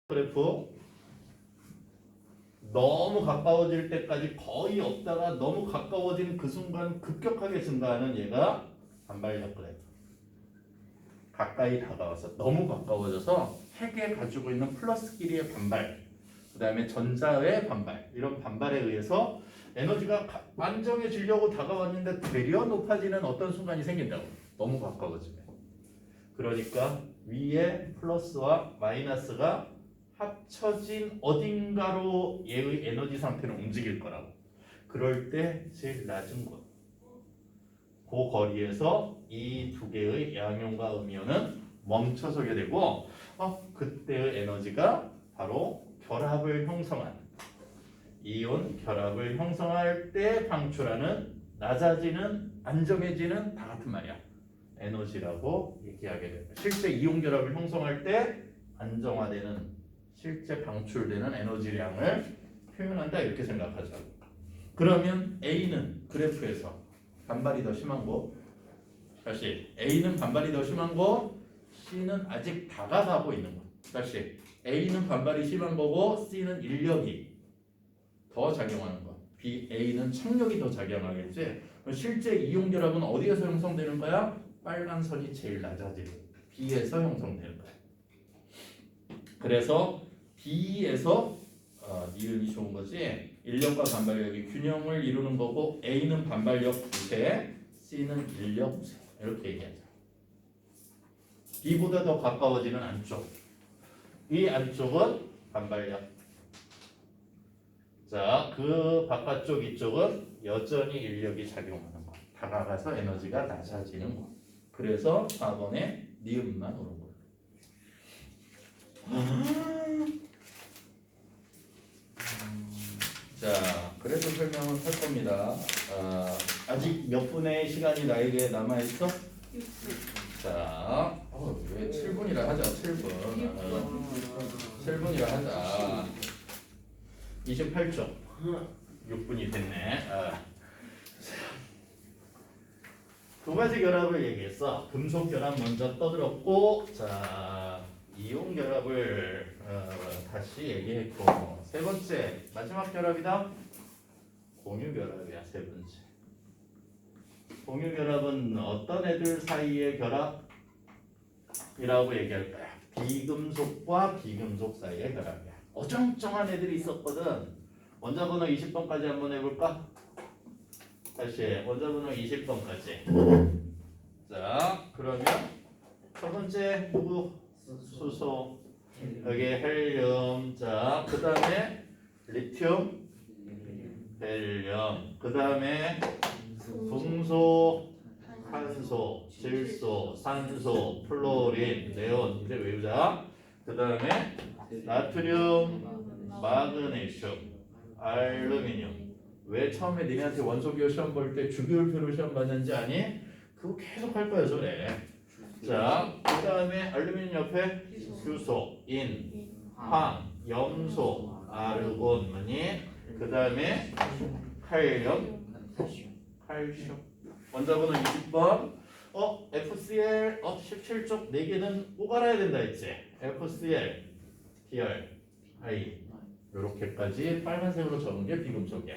그래프 너무 가까워질 때까지 거의 없다가 너무 가까워진 그 순간 급격하게 증가하는 얘가 반발력 그래프. 가까이 다가와서 너무 가까워져서 핵에 가지고 있는 플러스 길이의 반발, 그 다음에 전자의 반발, 이런 반발에 의해서 에너지가 안정해지려고 다가왔는데 되려 높아지는 어떤 순간이 생긴다고. 너무 가까워지면. 그러니까 위에 플러스와 마이너스가 합쳐진 어딘가로 얘의 에너지 상태는 움직일 거라고. 그럴 때 제일 낮은 곳, 그 거리에서 이 두 개의 양이온과 음이온은 멈춰서게 되고, 그때의 에너지가 바로 결합을 형성한, 이온 결합을 형성할 때 방출하는 낮아지는, 안정해지는 다 같은 말이야. 에너지라고 얘기하게 됩니다. 실제 이온 결합을 형성할 때 안정화되는, 실제 방출되는 에너지량을 표현한다, 이렇게 생각하자고. 그러면 A는 그래프에서 반발이 더 심한 거, 다시 A는 반발이 더 심한 거, C는 아직 다가가고 있는 거. 다시 A는 반발이 심한 거고 C는 인력이 더 작용하는 거. A는 착력이 더 작용하겠지. 실제 이온 결합은 어디에서 형성되는 거야? 빨간 선이 제일 낮아지고 B에서 형성되는 거야. 그래서 B에서 니은이 좋은 거지. 인력과 반발력이 균형을 이루는 거고, A는 반발력 우세, C는 인력 우세, 이렇게 얘기하자. B보다 더 가까워지는 안쪽, 이 안쪽은 반발력. 자, 그 바깥쪽 이쪽은 여전히 인력이 작용하는 거, 다가가서 에너지가 낮아지는 거. 그래서 4번에 니은만 오른 거예요. 자, 그래서 설명을 할 겁니다. 아직 몇 분의 시간이 나에게 남아있어? 6분. 자, 왜 7분이라 하자, 7분. 7분이라 하자. 28초. 6분이 됐네. 두 가지 결합을 얘기했어. 금속 결합 먼저 떠들었고, 자, 이온 결합을 다시 얘기했고, 세 번째 마지막 결합이다. 공유 결합이야. 세 번째. 공유 결합은 어떤 애들 사이의 결합이라고 얘기할 거야. 비금속과 비금속 사이의 결합이야. 어정쩡한 애들이 있었거든. 원자번호 20번까지 한번 해볼까? 다시 원자번호 20번까지. 자, 그러면 첫 번째 누구? 수소. 여기 헬륨. 자, 그 다음에 리튬, 헬륨. 그 다음에 금소, 탄소, 질소, 산소, 플로린, 네온. 이제 외우자. 그 다음에 나트륨, 마그네슘, 알루미늄. 왜 처음에 니네한테 원소기호 시험 볼 때 주기율표로 시험 봤는지 아니? 그거 계속 할 거야, 저래. 자, 그 다음에 알루미늄 옆에 수소, 인, 황, 염소, 아르곤, 뭐니? 그 다음에 칼륨, 칼슘. 원자번호 20번. FCl, 17쪽 4개는 꼭 알아야 된다 했지? FCl, Br, I. 요렇게까지 빨간색으로 적은 게 비금속이야.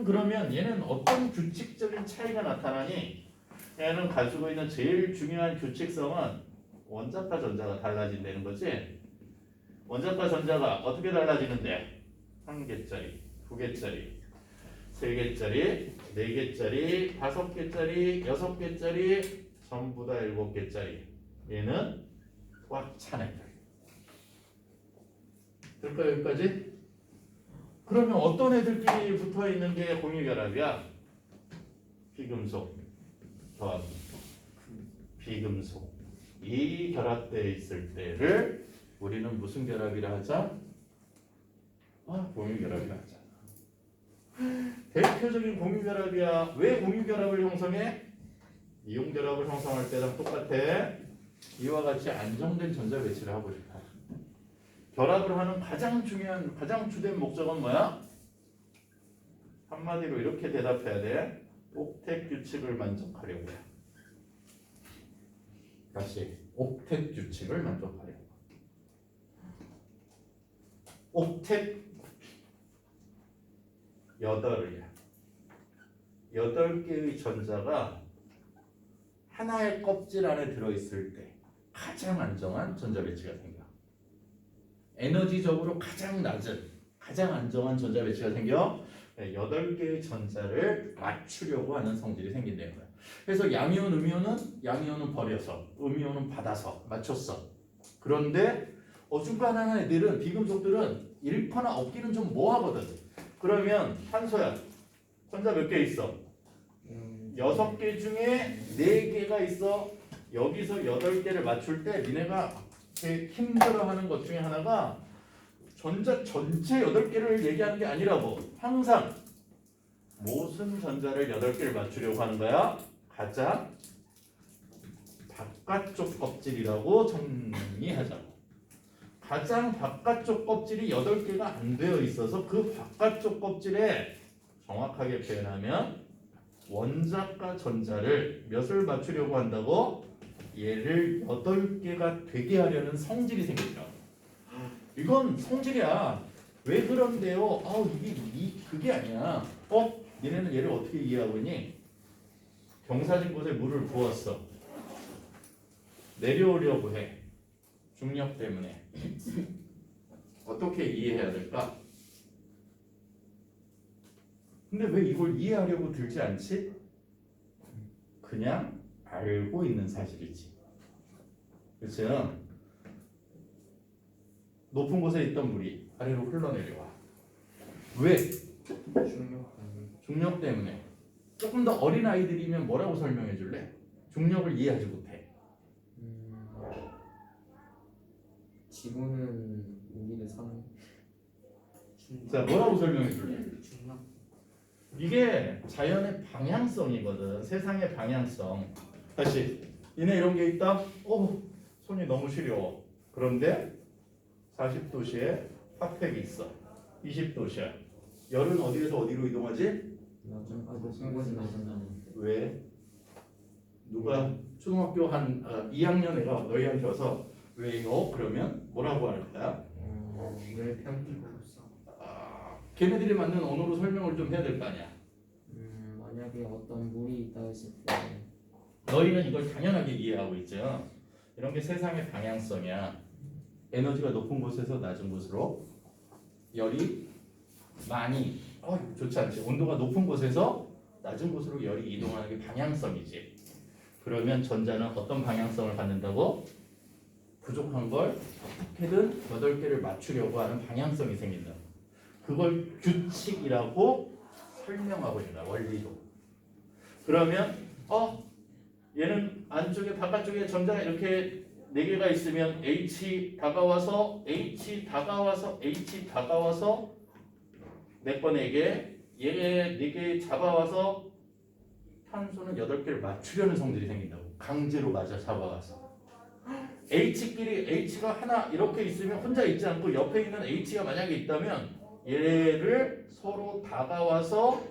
그러면 얘는 어떤 규칙적인 차이가 나타나니? 얘는 가지고 있는 제일 중요한 규칙성은 원자과 전자가 달라진다는 거지. 원자과 전자가 어떻게 달라지는데? 1개짜리, 2개짜리, 3개짜리, 4개짜리, 5개짜리, 6개짜리, 전부 다 7개짜리. 얘는 꽉 차네. 될까요, 여기까지? 그러면 어떤 애들끼리 붙어 있는 게 공유결합이야? 비금속, 비금속. 이 결합되어 있을 때를 우리는 무슨 결합이라 하자? 공유결합이라 하자. 대표적인 공유결합이야. 왜 공유결합을 형성해? 이온결합을 형성할 때랑 똑같아. 이와 같이 안정된 전자 배치를 하고 싶어. 결합을 하는 가장 중요한, 가장 주된 목적은 뭐야? 한마디로 이렇게 대답해야 돼. 옥텟 규칙을 만족하려고 해. 다시 옥텟 규칙을 만족하려고. 옥텟 8이야. 8개의 전자가 하나의 껍질 안에 들어있을 때 가장 안정한 전자 배치가 생겨. 에너지적으로 가장 낮은, 가장 안정한 전자 배치가 생겨 8개의 전자를 맞추려고 하는 성질이 생긴다는 거야. 그래서 양이온, 음이온은 양이온은 버려서, 음이온은 받아서 맞췄어. 그런데 어중간한 애들은, 비금속들은 잃거나 얻기는 좀 뭐하거든. 그러면 탄소야, 전자 몇 개 있어? 6개 중에 4개가 있어. 여기서 8개를 맞출 때 니네가 제일 힘들어하는 것 중에 하나가 전자 전체 8개를 얘기하는 게 아니라고. 항상 무슨 전자를 8개를 맞추려고 하는 거야? 가장 바깥쪽 껍질이라고 정리하자고. 가장 바깥쪽 껍질이 8개가 안 되어 있어서 그 바깥쪽 껍질에 정확하게 표현하면 원자과 전자를 몇을 맞추려고 한다고? 얘를 8개가 되게 하려는 성질이 생긴다. 이건 성질이야. 왜 그런데요? 이게 그게 아니야. 얘네는 얘를 어떻게 이해하고 있니? 경사진 곳에 물을 부었어. 내려오려고 해. 중력 때문에. 어떻게 이해해야 될까? 근데 왜 이걸 이해하려고 들지 않지? 그냥 알고 있는 사실이지. 그렇죠? 높은 곳에 있던 물이 아래로 흘러내려와. 왜? 중력 때문에. 조금 더 어린 아이들이면 뭐라고 설명해 줄래? 중력을 이해하지 못해. 지구는 우리를 사는. 자, 뭐라고 설명해 줄래? 이게 자연의 방향성이거든. 세상의 방향성. 다시 얘네 이런 게 있다. 손이 너무 시려워. 그런데 40도씨에 핫팩이 있어. 20도씨야. 열은 어디에서 어디로 이동하지? 왜? 누가 초등학교 한 2학년 애가 너희한테 와서 왜요? 그러면 뭐라고 할 거야? 왜 편기가 없어? 걔네들이 맞는 언어로 설명을 좀 해야 될 거 아니야. 만약에 어떤 물이 있다 했을 때 너희는 이걸 당연하게 이해하고 있죠. 이런 게 세상의 방향성이야. 에너지가 높은 곳에서 낮은 곳으로 열이 많이 좋지 않지. 온도가 높은 곳에서 낮은 곳으로 열이 이동하는 게 방향성이지. 그러면 전자는 어떤 방향성을 갖는다고? 부족한 걸 어떻게든 8개를 맞추려고 하는 방향성이 생긴다. 그걸 규칙이라고 설명하고 있다. 원리로. 그러면 얘는 안쪽에 바깥쪽에 전자가 이렇게 4개가 있으면 H 다가와서 H 다가와서 H 다가와서 내 거 4개, 얘 4개 잡아와서 탄소는 8개를 맞추려는 성질이 생긴다고. 강제로 맞아 잡아와서. H끼리 H가 하나 이렇게 있으면 혼자 있지 않고 옆에 있는 H가 만약에 있다면 얘를 서로 다가와서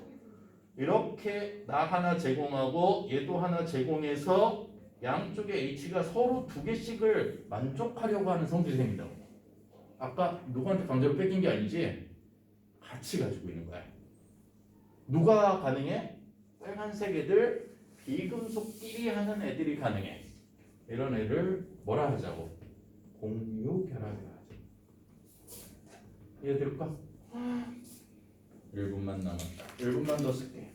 이렇게 나 하나 제공하고 얘도 하나 제공해서 양쪽의 H가 서로 2개씩을 만족하려고 하는 성질이 생긴다고. 아까 누구한테 강제로 뺏긴 게 아니지? 같이 가지고 있는 거야. 누가 가능해? 빨간색 애들, 비금속끼리 하는 애들이 가능해. 이런 애를 뭐라 하자고? 공유 결합이라 하죠. 이해될까? 1분만 남았다. 1분만 더 쓸게.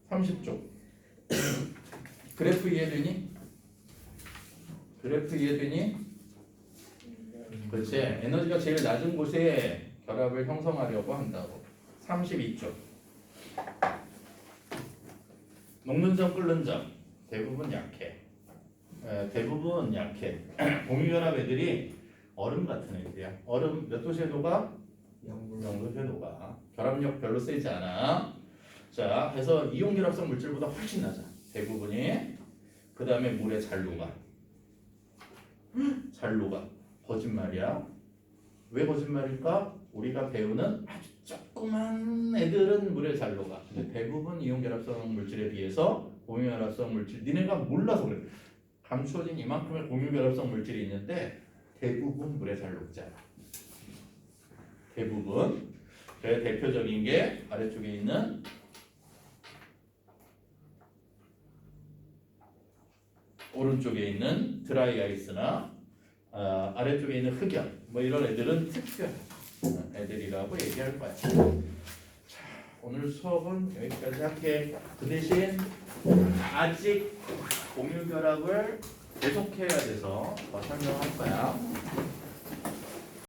30초. 그래프 이해되니? 그래프 이해되니? 그렇지. 에너지가 제일 낮은 곳에 결합을 형성하려고 한다고. 32초. 녹는 점, 끓는 점 대부분 약해. 대부분 약해. 공유결합 애들이 얼음 같은 애들이야. 얼음 몇 도씨에 녹아? 0도씨에 녹아. 결합력 별로 세지 않아. 자, 그래서 이온결합성 물질보다 훨씬 낮아. 대부분이. 그 다음에 물에 잘 녹아. 잘 녹아. 거짓말이야. 왜 거짓말일까? 우리가 배우는 아주 조그만 애들은 물에 잘 녹아. 근데 대부분 이온결합성 물질에 비해서 공유결합성 물질, 니네가 몰라서 그래. 감추어진 이만큼의 공유결합성 물질이 있는데 대부분 물에 잘 녹지 않아. 대부분. 그 대표적인 게 아래쪽에 있는 오른쪽에 있는 드라이 아이스나 아래쪽에 있는 흑연 뭐 이런 애들은 특별 애들이라고 얘기할 거야. 자, 오늘 수업은 여기까지 할게. 그 대신 아직 공유 결합을 계속해야 돼서 더 설명할 거야.